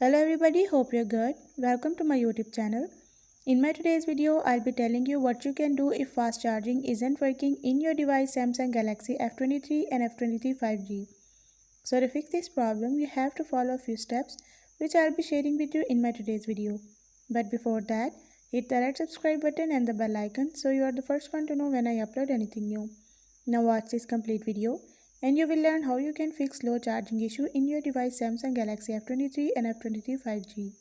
Hello everybody, hope you're good. Welcome to my YouTube channel. In my today's video, I'll be telling you what you can do if fast charging isn't working in your device Samsung Galaxy F23 and F23 5G. So to fix this problem, you have to follow a few steps which I'll be sharing with you in my today's video. But before that, hit the red subscribe button and the bell icon so you are the first one to know when I upload anything new. Now watch this complete video and you will learn how you can fix slow charging issue in your device Samsung Galaxy F23 and F23 5G.